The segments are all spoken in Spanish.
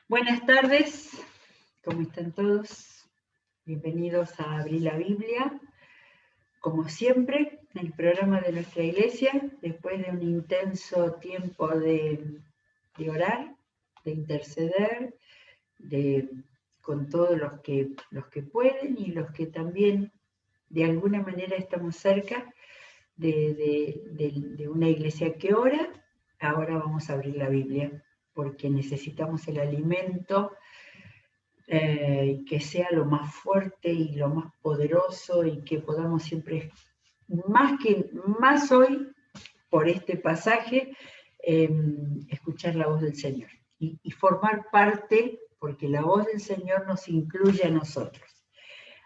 Buenas tardes, ¿cómo están todos? Bienvenidos a Abrir la Biblia. Como siempre, el programa de nuestra iglesia, después de un intenso tiempo de orar, de interceder, con todos los que pueden y los que también de alguna manera estamos cerca de una iglesia que ora. Ahora vamos a abrir la Biblia, porque necesitamos el alimento que sea lo más fuerte y lo más poderoso y que podamos siempre, más hoy, por este pasaje, escuchar la voz del Señor y formar parte, porque la voz del Señor nos incluye a nosotros.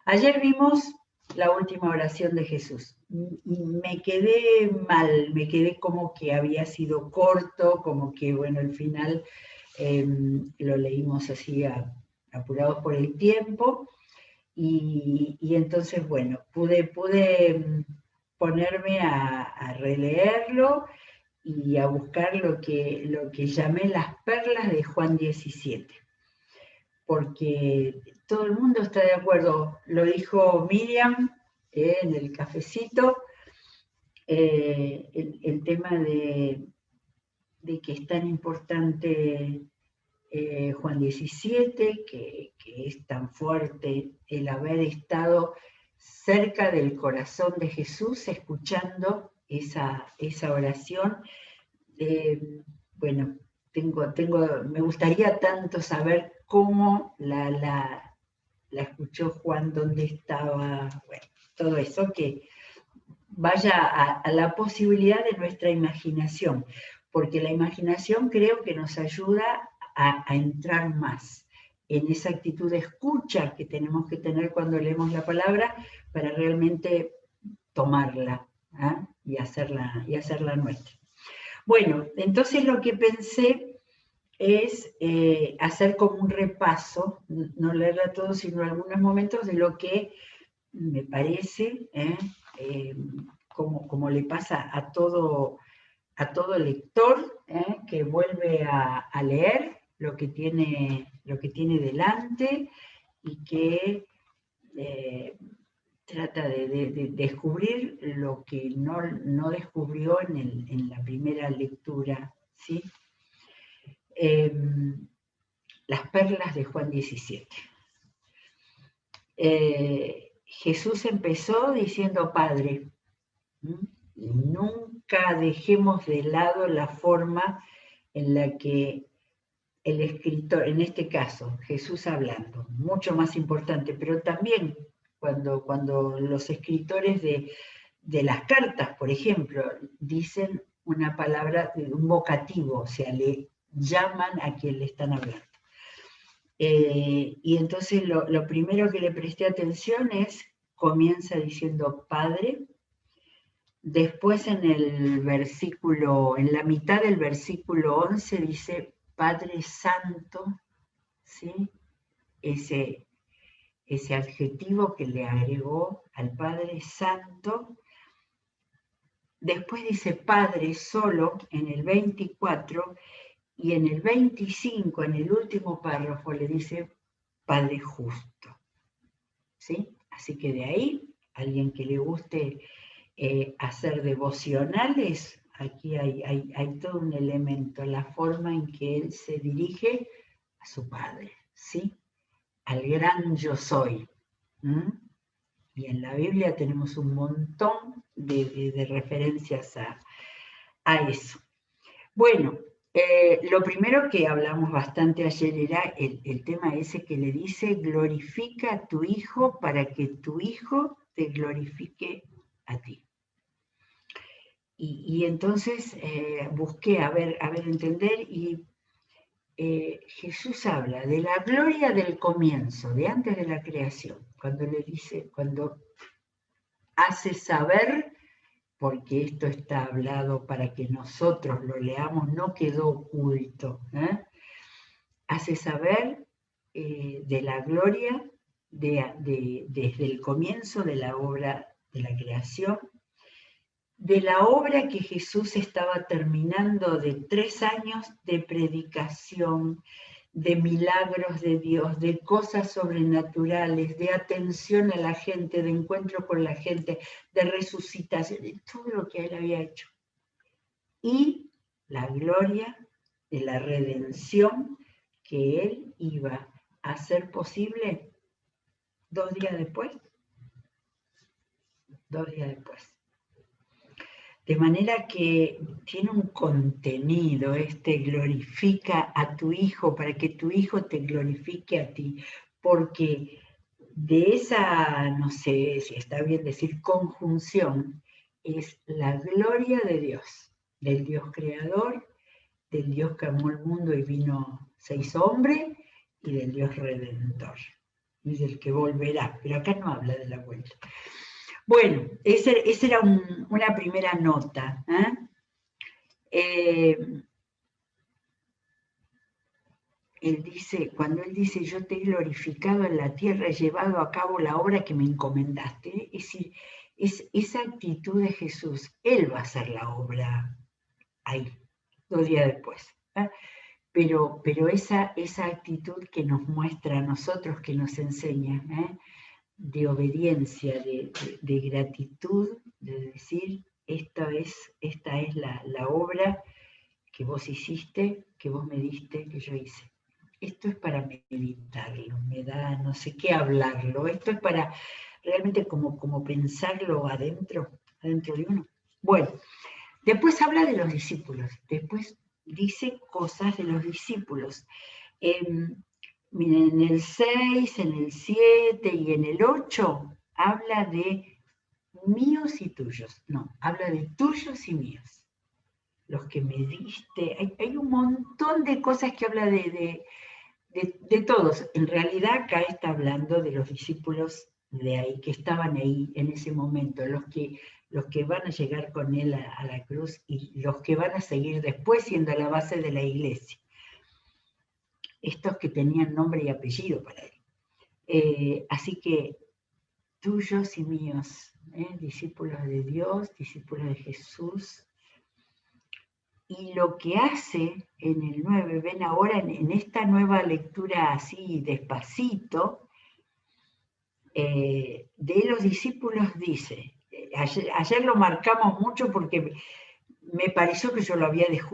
Ayer vimos la última oración de Jesús y me quedé mal, me quedé como que había sido corto, como que, bueno, al final lo leímos así apurados por el tiempo, y entonces, bueno, pude ponerme a releerlo y a buscar lo que llamé las perlas de Juan 17, porque todo el mundo está de acuerdo, lo dijo Miriam en el cafecito, el tema de que es tan importante Juan 17, que es tan fuerte el haber estado cerca del corazón de Jesús, escuchando esa oración. Bueno, me gustaría tanto saber cómo la escuchó Juan, dónde estaba, bueno, todo eso, que vaya a la posibilidad de nuestra imaginación, porque la imaginación creo que nos ayuda a entrar más en esa actitud de escucha que tenemos que tener cuando leemos la palabra para realmente tomarla, ¿eh? y hacerla nuestra. Bueno, entonces lo que pensé es hacer como un repaso, no leerla todo, sino algunos momentos de lo que me parece, como le pasa a todo lector, que vuelve a leer lo que tiene delante y que trata de descubrir lo que no descubrió en la primera lectura, ¿sí? Las perlas de Juan 17. Jesús empezó diciendo Padre, y nunca dejemos de lado la forma en la que el escritor, en este caso Jesús hablando, mucho más importante, pero también cuando los escritores de las cartas, por ejemplo, dicen una palabra, un vocativo, o sea, le llaman a quien le están hablando. Y entonces lo primero que le presté atención es, comienza diciendo Padre, después en la mitad del versículo 11 dice Padre Santo, ¿sí? Ese adjetivo que le agregó al Padre Santo. Después dice Padre solo en el 24, y en el 25, en el último párrafo, le dice Padre justo, ¿sí? Así que de ahí, alguien que le guste hacer devocionales, aquí hay todo un elemento, la forma en que él se dirige a su Padre, ¿sí? Al gran yo soy. Y en la Biblia tenemos un montón de referencias a eso. Bueno, lo primero que hablamos bastante ayer era el tema ese que le dice, glorifica a tu Hijo para que tu Hijo te glorifique a ti. Y entonces busqué a ver, entender, y Jesús habla de la gloria del comienzo, de antes de la creación, cuando hace saber, porque esto está hablado para que nosotros lo leamos, no quedó oculto, hace saber de la gloria desde el comienzo de la obra de la creación, de la obra que Jesús estaba terminando de 3 años de predicación, de milagros de Dios, de cosas sobrenaturales, de atención a la gente, de encuentro con la gente, de resucitación, de todo lo que él había hecho. Y la gloria de la redención que él iba a hacer posible 2 días después. 2 días después. De manera que tiene un contenido, glorifica a tu hijo para que tu hijo te glorifique a ti, porque de esa, no sé si está bien decir conjunción, es la gloria de Dios, del Dios creador, del Dios que amó el mundo y vino, se hizo hombre, y del Dios redentor, y del que volverá, pero acá no habla de la vuelta. Bueno, esa era una primera nota. Cuando él dice, yo te he glorificado en la tierra, he llevado a cabo la obra que me encomendaste. Es decir, esa actitud de Jesús, él va a hacer la obra ahí, 2 días después. Pero esa actitud que nos muestra a nosotros, que nos enseña, de obediencia, de gratitud, de decir, esta es la obra que vos hiciste, que vos me diste, que yo hice. Esto es para meditarlo, me da no sé qué hablarlo, esto es para realmente como pensarlo adentro de uno. Bueno, después habla de los discípulos, después dice cosas de los discípulos. Miren, en el 6, en el 7 y en el 8 habla de míos y tuyos. No, habla de tuyos y míos. Los que me diste. Hay un montón de cosas que habla de todos. En realidad acá está hablando de los discípulos de ahí, que estaban ahí en ese momento, los que van a llegar con él a la cruz y los que van a seguir después siendo la base de la iglesia. Estos que tenían nombre y apellido para él. Así que tuyos y míos, discípulos de Dios, discípulos de Jesús. Y lo que hace en el 9, ven ahora en esta nueva lectura así despacito, de los discípulos dice, ayer lo marcamos mucho porque me pareció que yo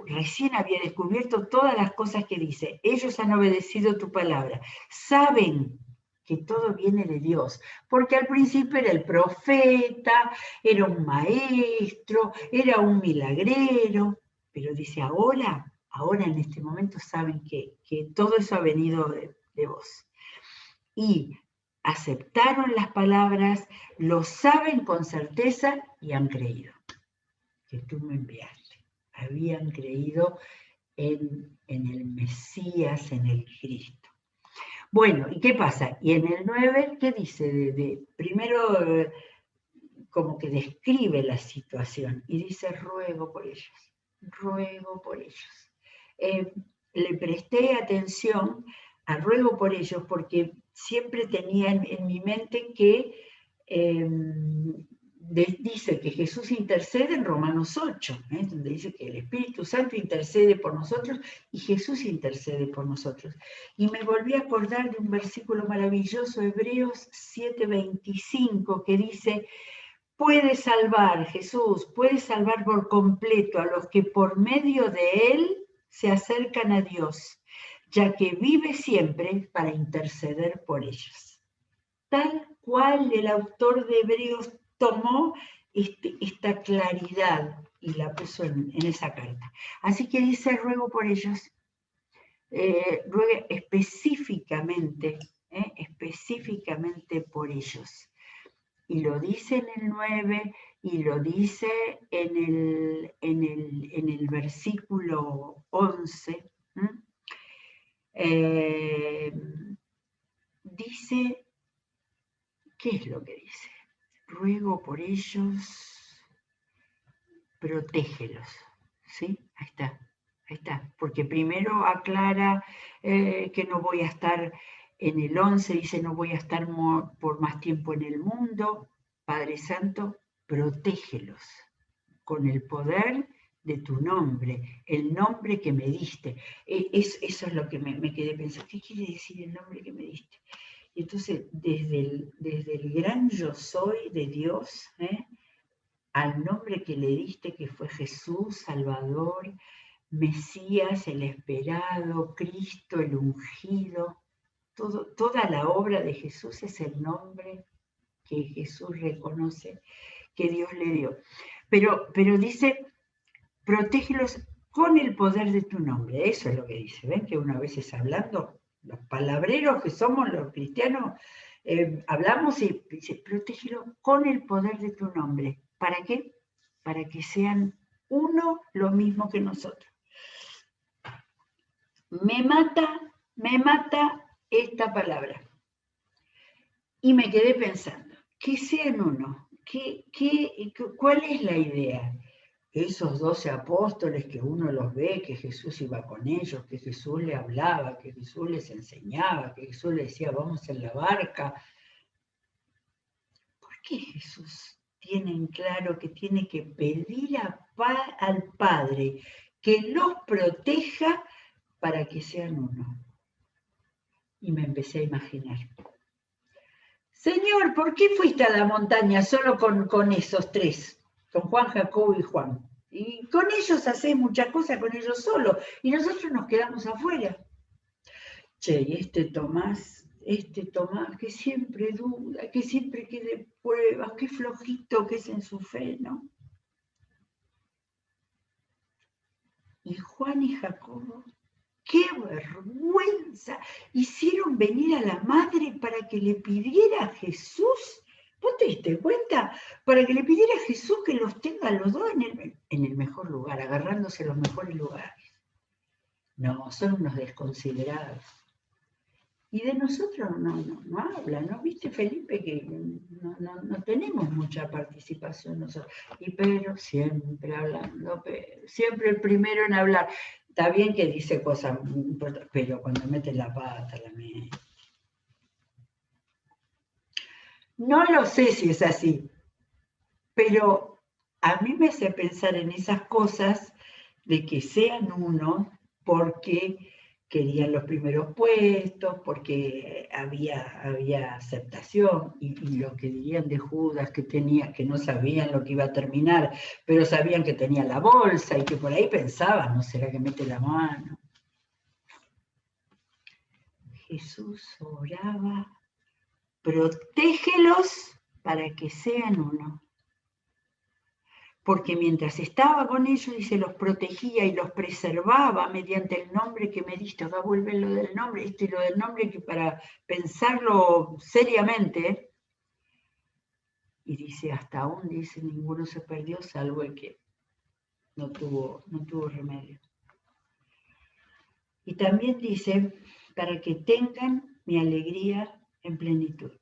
recién había descubierto todas las cosas que dice. Ellos han obedecido tu palabra. Saben que todo viene de Dios, porque al principio era el profeta, era un maestro, era un milagrero, pero dice ahora en este momento saben que todo eso ha venido de vos. Y aceptaron las palabras, lo saben con certeza y han creído que tú me enviaste. Habían creído en el Mesías, en el Cristo. Bueno, ¿y qué pasa? Y en el 9, ¿qué dice? Primero, como que describe la situación y dice, ruego por ellos, ruego por ellos. Le presté atención a ruego por ellos porque siempre tenía en mi mente que dice que Jesús intercede en Romanos 8, donde dice que el Espíritu Santo intercede por nosotros y Jesús intercede por nosotros. Y me volví a acordar de un versículo maravilloso, Hebreos 7:25, que dice, puede salvar, Jesús, puede salvar por completo a los que por medio de Él se acercan a Dios, ya que vive siempre para interceder por ellos. Tal cual el autor de Hebreos tomó esta claridad y la puso en esa carta. Así que dice, ruego por ellos, ruego específicamente por ellos. Y lo dice en el 9 y lo dice en el versículo 11. Dice, ¿qué es lo que dice? Ruego por ellos, protégelos. ¿Sí? Ahí está. Porque primero aclara que no voy a estar, en el 11 dice, no voy a estar por más tiempo en el mundo. Padre Santo, protégelos con el poder de tu nombre, el nombre que me diste. Eso es lo que me quedé pensando. ¿Qué quiere decir el nombre que me diste? Y entonces, desde el gran yo soy de Dios, al nombre que le diste, que fue Jesús, Salvador, Mesías, el esperado, Cristo, el ungido, toda la obra de Jesús es el nombre que Jesús reconoce que Dios le dio. Pero dice, protégelos con el poder de tu nombre. Eso es lo que dice. ¿Ven que una vez hablando, los palabreros que somos los cristianos, hablamos y dice, protégelos con el poder de tu nombre. ¿Para qué? Para que sean uno lo mismo que nosotros. Me mata esta palabra. Y me quedé pensando, que sean uno. ¿Cuál es la idea? Esos 12 apóstoles que uno los ve, que Jesús iba con ellos, que Jesús les hablaba, que Jesús les enseñaba, que Jesús les decía, vamos en la barca. ¿Por qué Jesús tiene en claro que tiene que pedir al Padre que los proteja para que sean uno? Y me empecé a imaginar. Señor, ¿por qué fuiste a la montaña solo con esos tres? Con Juan, Jacobo y Juan. Y con ellos hacés muchas cosas, con ellos solo. Y nosotros nos quedamos afuera. Che, y este Tomás, que siempre duda, que siempre quiere pruebas, qué flojito que es en su fe, ¿no? Y Juan y Jacobo, ¡qué vergüenza! Hicieron venir a la madre para que le pidiera a Jesús. ¿Vos te diste cuenta? Para que le pidiera a Jesús que los tenga los dos en el mejor lugar, agarrándose los mejores lugares. No, son unos desconsiderados. Y de nosotros no habla, ¿no? ¿Viste, Felipe, que no tenemos mucha participación nosotros? Y Pedro siempre hablando, siempre el primero en hablar. Está bien que dice cosas importantes, pero cuando mete la pata, la mete. No lo sé si es así, pero a mí me hace pensar en esas cosas de que sean uno porque querían los primeros puestos, porque había aceptación, y lo que dirían de Judas que no sabían lo que iba a terminar, pero sabían que tenía la bolsa y que por ahí pensaban, ¿no será que mete la mano? Jesús oraba, protégelos para que sean uno. Porque mientras estaba con ellos, dice, los protegía y los preservaba mediante el nombre que me diste. Acá vuelve lo del nombre, y lo del nombre que para pensarlo seriamente, y dice, hasta aún, dice, ninguno se perdió, salvo el que no tuvo remedio. Y también dice, para que tengan mi alegría en plenitud.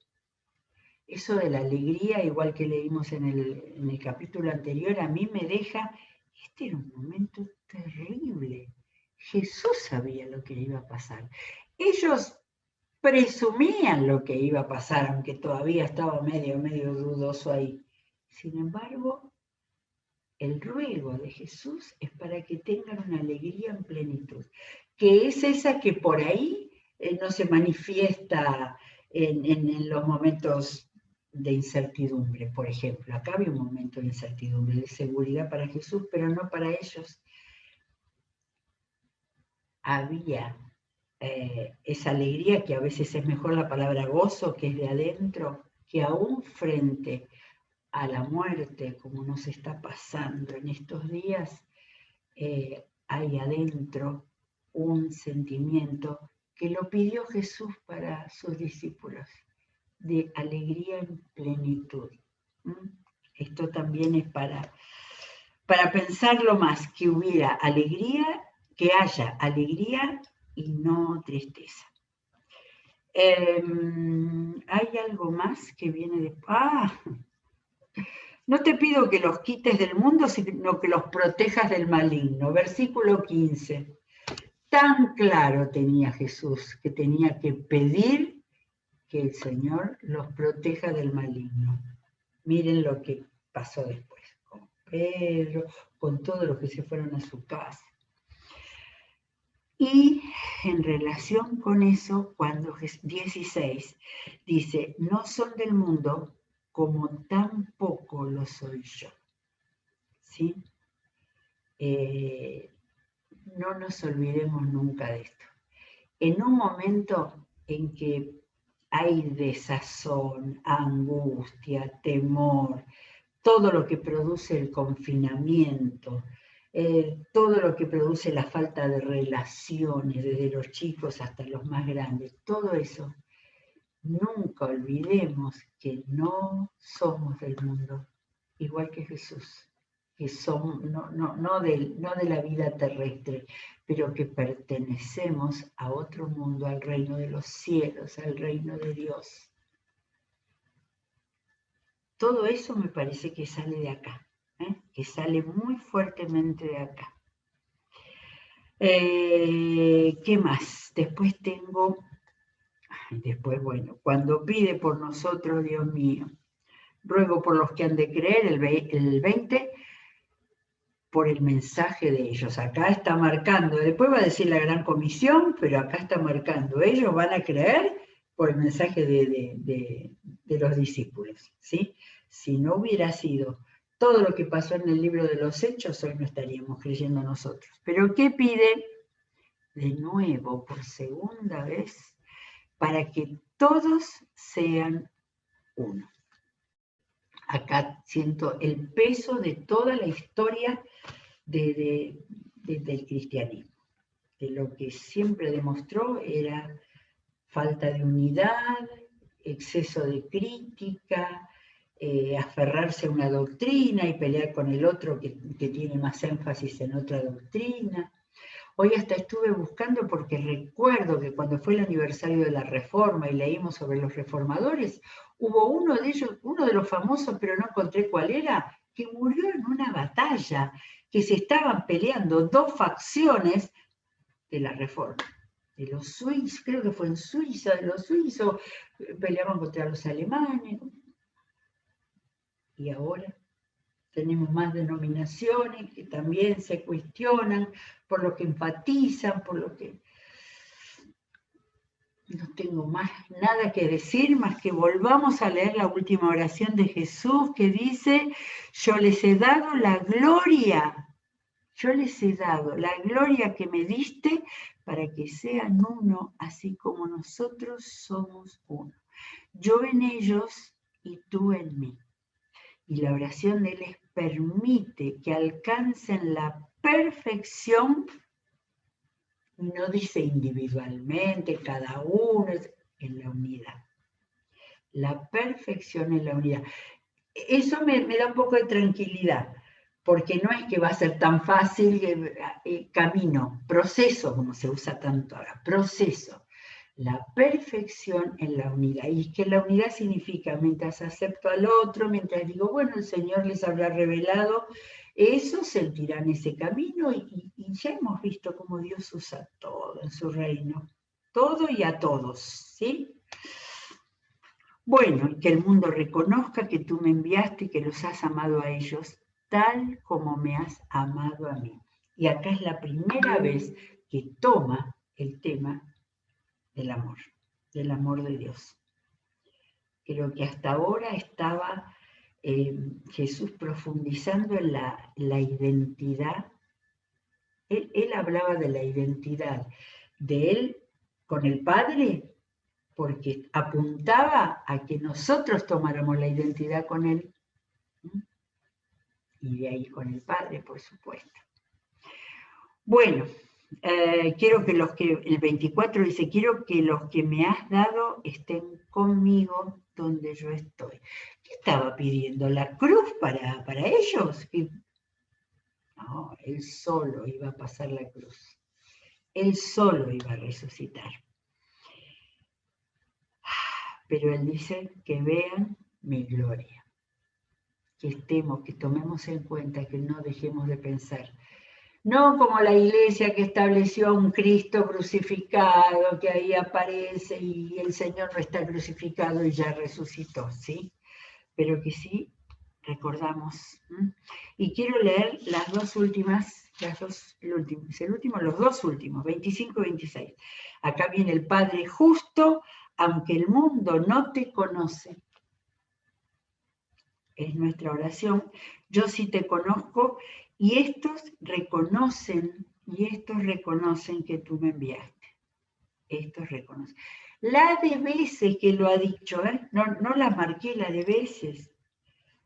Eso de la alegría, igual que leímos en el capítulo anterior, a mí me deja, este era un momento terrible. Jesús sabía lo que iba a pasar. Ellos presumían lo que iba a pasar, aunque todavía estaba medio dudoso ahí. Sin embargo, el ruego de Jesús es para que tengan una alegría en plenitud, que es esa que por ahí no se manifiesta en los momentos de incertidumbre, por ejemplo. Acá había un momento de incertidumbre, de seguridad para Jesús, pero no para ellos. Había esa alegría, que a veces es mejor la palabra gozo, que es de adentro, que aún frente a la muerte, como nos está pasando en estos días, hay adentro un sentimiento que lo pidió Jesús para sus discípulos, de alegría en plenitud. Esto también es para pensarlo más, que hubiera alegría, que haya alegría y no tristeza. ¿Hay algo más que viene después? No te pido que los quites del mundo, sino que los protejas del maligno. Versículo 15. Tan claro tenía Jesús que tenía que pedir que el Señor los proteja del maligno. Miren lo que pasó después. Pedro, con todos los que se fueron a su casa. Y en relación con eso, cuando 16 dice, no son del mundo como tampoco lo soy yo. ¿Sí? No nos olvidemos nunca de esto. En un momento en que hay desazón, angustia, temor, todo lo que produce el confinamiento, todo lo que produce la falta de relaciones, desde los chicos hasta los más grandes, todo eso, nunca olvidemos que no somos del mundo, igual que Jesús, que somos, no de la vida terrestre, pero que pertenecemos a otro mundo, al reino de los cielos, al reino de Dios. Todo eso me parece que sale de acá, que sale muy fuertemente de acá. ¿Qué más? Después tengo, bueno, cuando pide por nosotros, Dios mío, ruego por los que han de creer, el 20, por el mensaje de ellos. Acá está marcando, después va a decir la gran comisión, pero acá está marcando, ellos van a creer por el mensaje de los discípulos, ¿sí? Si no hubiera sido todo lo que pasó en el libro de los Hechos, hoy no estaríamos creyendo nosotros. Pero ¿qué pide? De nuevo, por segunda vez, para que todos sean uno. Acá siento el peso de toda la historia del cristianismo. De lo que siempre demostró era falta de unidad, exceso de crítica, aferrarse a una doctrina y pelear con el otro que tiene más énfasis en otra doctrina. Hoy hasta estuve buscando porque recuerdo que cuando fue el aniversario de la Reforma y leímos sobre los reformadores, hubo uno de ellos, uno de los famosos, pero no encontré cuál era, que murió en una batalla, que se estaban peleando dos facciones de la Reforma. De los suizos, creo que fue en Suiza, de los suizos peleaban contra los alemanes. Y ahora tenemos más denominaciones que también se cuestionan por lo que enfatizan, por lo que... No tengo más nada que decir, más que volvamos a leer la última oración de Jesús que dice, yo les he dado la gloria, yo les he dado la gloria que me diste para que sean uno, así como nosotros somos uno. Yo en ellos y tú en mí. Y la oración de Él les permite que alcancen la perfección, no dice individualmente, cada uno, en la unidad. La perfección en la unidad. Eso me da un poco de tranquilidad, porque no es que va a ser tan fácil camino, proceso, como se usa tanto ahora, proceso. La perfección en la unidad. Y que la unidad significa, mientras acepto al otro, mientras digo, bueno, el Señor les habrá revelado, eso sentirán ese camino y ya hemos visto cómo Dios usa todo en su reino. Todo y a todos, ¿sí? Bueno, que el mundo reconozca que tú me enviaste y que los has amado a ellos tal como me has amado a mí. Y acá es la primera vez que toma el tema del amor de Dios. Creo que hasta ahora estaba Jesús profundizando en la identidad. Él hablaba de la identidad de él con el Padre, porque apuntaba a que nosotros tomáramos la identidad con él. Y de ahí con el Padre, por supuesto. Bueno, quiero que el 24 dice, quiero que los que me has dado estén conmigo donde yo estoy. ¿Qué estaba pidiendo? ¿La cruz para ellos? No, él solo iba a pasar la cruz. Él solo iba a resucitar. Pero él dice que vean mi gloria. Que tomemos en cuenta, que no dejemos de pensar. No como la iglesia que estableció a un Cristo crucificado, que ahí aparece y el Señor no está crucificado y ya resucitó, ¿sí? Pero que sí recordamos. Y quiero leer las dos últimas, los dos últimos, 25 y 26. Acá viene el Padre justo, aunque el mundo no te conoce. Es nuestra oración. Yo sí te conozco y estos reconocen que tú me enviaste. Estos reconocen. La de veces que lo ha dicho, no la marqué, la de veces.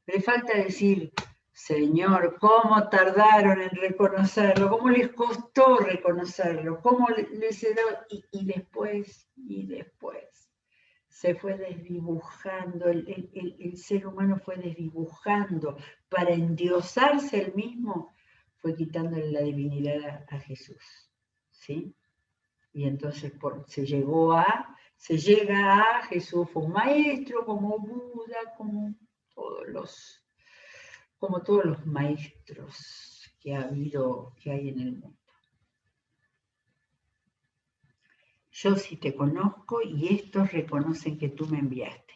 Le falta decir, Señor, ¿cómo tardaron en reconocerlo? ¿Cómo les costó reconocerlo? ¿Cómo les era? Y después se fue desdibujando, el ser humano fue desdibujando para endiosarse él mismo, fue quitándole la divinidad a Jesús, ¿sí? Y entonces se llega a Jesús, fue un maestro, como Buda, como todos los maestros que hay en el mundo. Yo sí te conozco y estos reconocen que tú me enviaste.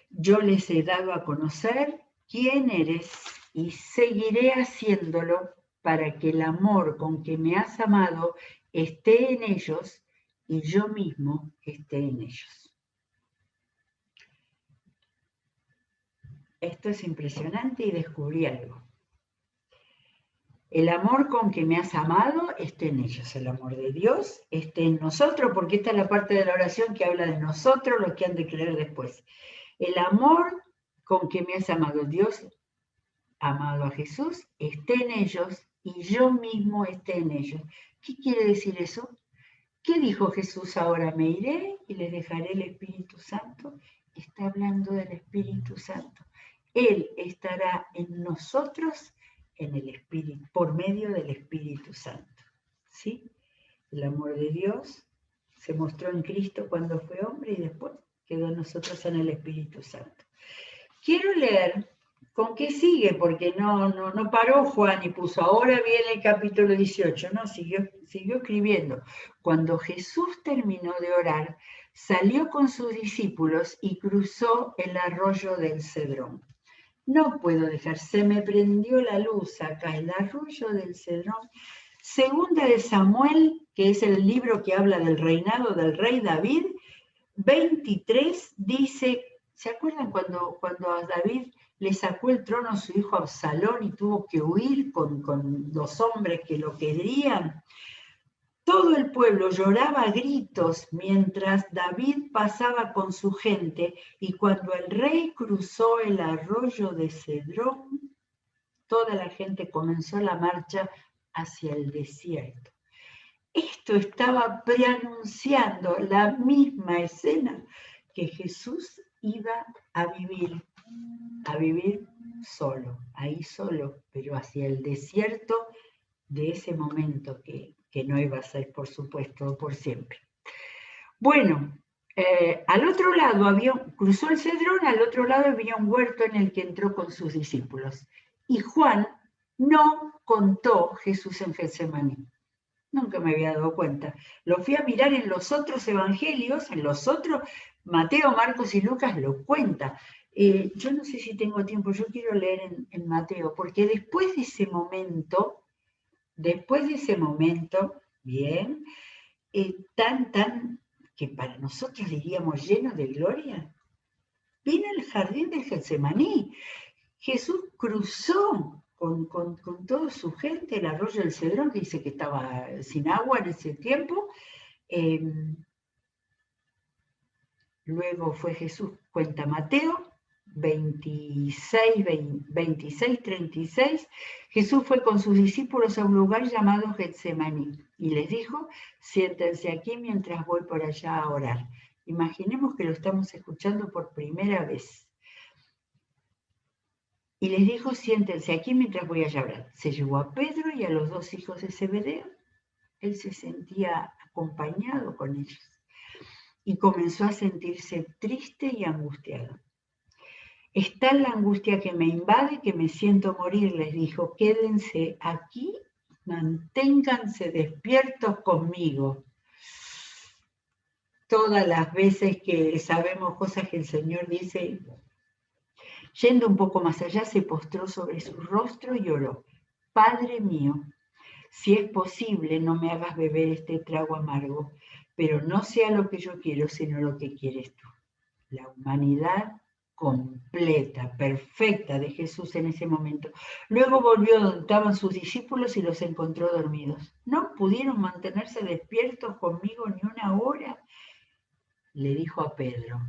Yo les he dado a conocer quién eres y seguiré haciéndolo para que el amor con que me has amado esté en ellos y yo mismo esté en ellos. Esto es impresionante y descubrí algo. El amor con que me has amado esté en ellos, el amor de Dios esté en nosotros, porque esta es la parte de la oración que habla de nosotros, los que han de creer después. El amor con que me has amado, Dios amado a Jesús, esté en ellos y yo mismo esté en ellos. ¿Qué quiere decir eso? ¿Qué dijo Jesús? Ahora me iré y les dejaré el Espíritu Santo. Está hablando del Espíritu Santo. Él estará en nosotros en el Espíritu, por medio del Espíritu Santo. ¿Sí? El amor de Dios se mostró en Cristo cuando fue hombre y después quedó en nosotros en el Espíritu Santo. Quiero leer con qué sigue, porque no paró Juan y puso, ahora viene el capítulo 18, no, siguió escribiendo. Cuando Jesús terminó de orar, salió con sus discípulos y cruzó el arroyo del Cedrón. No puedo dejar, se me prendió la luz acá, el arroyo del Cedrón. Segunda de Samuel, que es el libro que habla del reinado del rey David, 23 dice, ¿se acuerdan cuando a David le sacó el trono a su hijo Absalón y tuvo que huir con los hombres que lo querían? Todo el pueblo lloraba a gritos mientras David pasaba con su gente y cuando el rey cruzó el arroyo de Cedrón, toda la gente comenzó la marcha hacia el desierto. Esto estaba preanunciando la misma escena que Jesús iba a vivir solo, ahí solo, pero hacia el desierto de ese momento que no iba a ser, por supuesto, por siempre. Bueno, al otro lado cruzó el Cedrón, al otro lado había un huerto en el que entró con sus discípulos. Y Juan no contó Jesús en Getsemaní. Nunca me había dado cuenta. Lo fui a mirar en los otros evangelios, Mateo, Marcos y Lucas lo cuenta. Yo no sé si tengo tiempo, yo quiero leer en Mateo, porque después de ese momento, bien, tan, que para nosotros diríamos lleno de gloria, viene el jardín del Getsemaní. Jesús cruzó con toda su gente el arroyo del Cedrón, que dice que estaba sin agua en ese tiempo. Luego fue Jesús, cuenta Mateo 26, 36. Jesús fue con sus discípulos a un lugar llamado Getsemaní y les dijo, siéntense aquí mientras voy por allá a orar. Imaginemos que lo estamos escuchando por primera vez. Y les dijo, siéntense aquí mientras voy allá a orar. Se llevó a Pedro y a los dos hijos de Zebedeo. Él se sentía acompañado con ellos y comenzó a sentirse triste y angustiado. Es tal la angustia que me invade que me siento morir, les dijo, quédense aquí, manténganse despiertos conmigo. Todas las veces que sabemos cosas que el Señor dice, Yendo un poco más allá, se postró sobre su rostro y oró: Padre mío, si es posible, no me hagas beber este trago amargo, pero no sea lo que yo quiero, sino lo que quieres tú. La humanidad completa, perfecta de Jesús en ese momento. Luego volvió donde estaban sus discípulos y los encontró dormidos. ¿No pudieron mantenerse despiertos conmigo ni una hora? Le dijo a Pedro.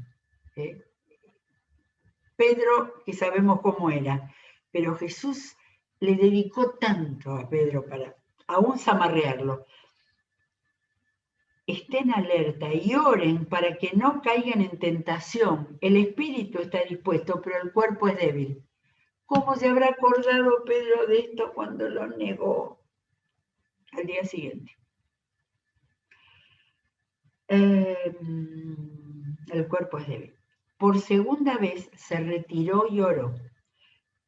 Pedro, que sabemos cómo era, pero Jesús le dedicó tanto a Pedro para aún zamarrearlo. Estén alerta y oren para que no caigan en tentación. El espíritu está dispuesto, pero el cuerpo es débil. ¿Cómo se habrá acordado Pedro de esto cuando lo negó al día siguiente? El cuerpo es débil. Por segunda vez se retiró y oró: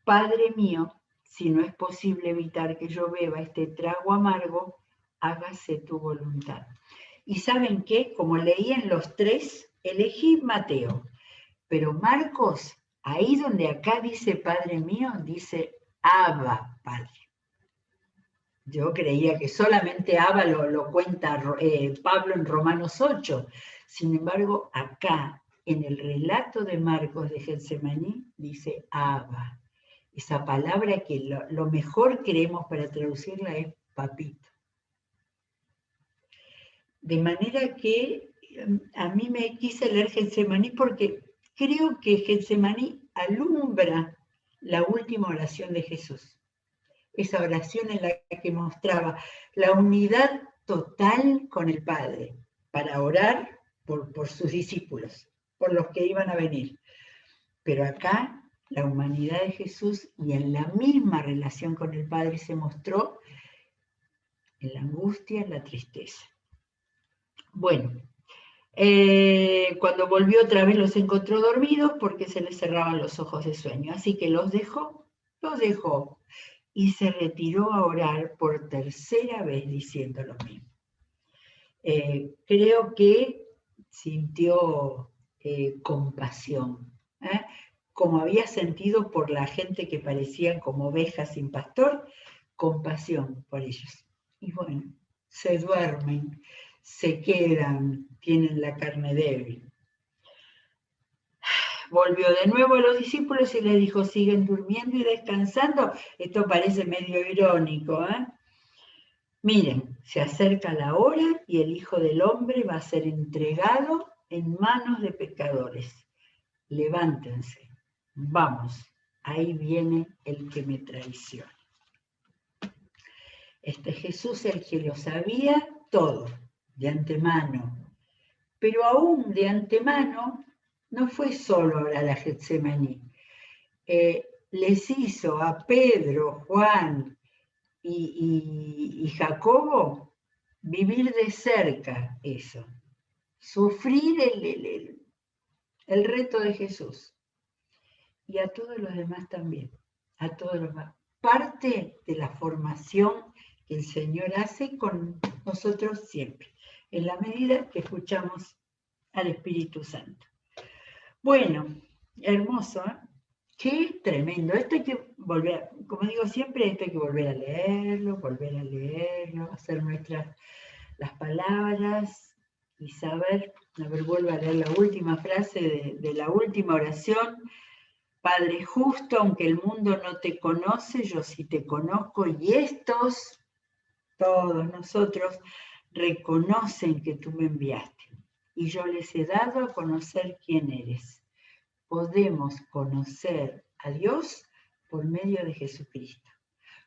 Padre mío, si no es posible evitar que yo beba este trago amargo, hágase tu voluntad. Y ¿saben qué? Como leí en los tres, elegí Mateo, pero Marcos, ahí donde acá dice Padre mío, dice Abba, Padre. Yo creía que solamente Abba lo cuenta Pablo en Romanos 8. Sin embargo, acá, en el relato de Marcos de Getsemaní, dice Abba. Esa palabra que lo mejor creemos para traducirla es papito. De manera que a mí me quise leer Getsemaní porque creo que Getsemaní alumbra la última oración de Jesús. Esa oración en la que mostraba la unidad total con el Padre para orar por sus discípulos, por los que iban a venir. Pero acá la humanidad de Jesús y en la misma relación con el Padre se mostró en la angustia, en la tristeza. Bueno, cuando volvió otra vez los encontró dormidos porque se les cerraban los ojos de sueño. Así que los dejó y se retiró a orar por tercera vez diciendo lo mismo. Creo que sintió compasión, como había sentido por la gente que parecían como ovejas sin pastor, compasión por ellos. Y bueno, se duermen, se quedan, tienen la carne débil. Volvió de nuevo a los discípulos y les dijo: ¿siguen durmiendo y descansando? Esto parece medio irónico, ¿eh? Miren, se acerca la hora y el Hijo del Hombre va a ser entregado en manos de pecadores. Levántense, vamos, ahí viene el que me traiciona. Este Jesús el que lo sabía todo, de antemano. Pero aún de antemano no fue solo orar a Getsemaní. Les hizo a Pedro, Juan y Jacobo vivir de cerca eso, sufrir el reto de Jesús. Y a todos los demás también, a todos los demás. Parte de la formación que el Señor hace con nosotros siempre, en la medida que escuchamos al Espíritu Santo. Bueno, hermoso, ¿eh? Qué tremendo. Esto hay que volver, como digo siempre, esto hay que volver a leerlo, hacer nuestras las palabras y saber. A ver, vuelvo a leer la última frase de la última oración. Padre justo, aunque el mundo no te conoce, yo sí te conozco, y estos, todos nosotros, reconocen que tú me enviaste, y yo les he dado a conocer quién eres. Podemos conocer a Dios por medio de Jesucristo.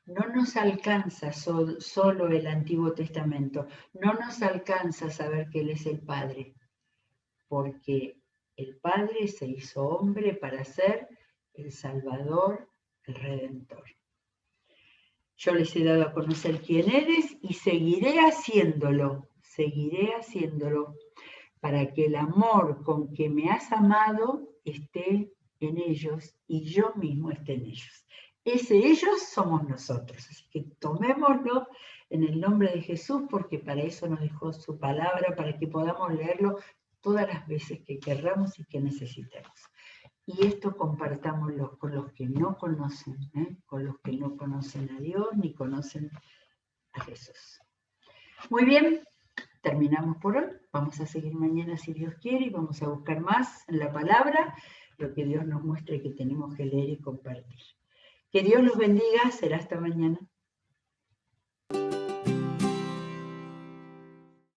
No nos alcanza solo el Antiguo Testamento, no nos alcanza saber que Él es el Padre, porque el Padre se hizo hombre para ser el Salvador, el Redentor. Yo les he dado a conocer quién eres y seguiré haciéndolo, para que el amor con que me has amado esté en ellos y yo mismo esté en ellos. Ese ellos somos nosotros, así que tomémoslo en el nombre de Jesús, porque para eso nos dejó su palabra, para que podamos leerlo todas las veces que querramos y que necesitemos. y esto compartámoslo con los que no conocen, con los que no conocen a Dios ni conocen a Jesús. Muy bien, terminamos por hoy. Vamos a seguir mañana si Dios quiere y vamos a buscar más en la palabra, lo que Dios nos muestre que tenemos que leer y compartir. Que Dios los bendiga, será hasta mañana.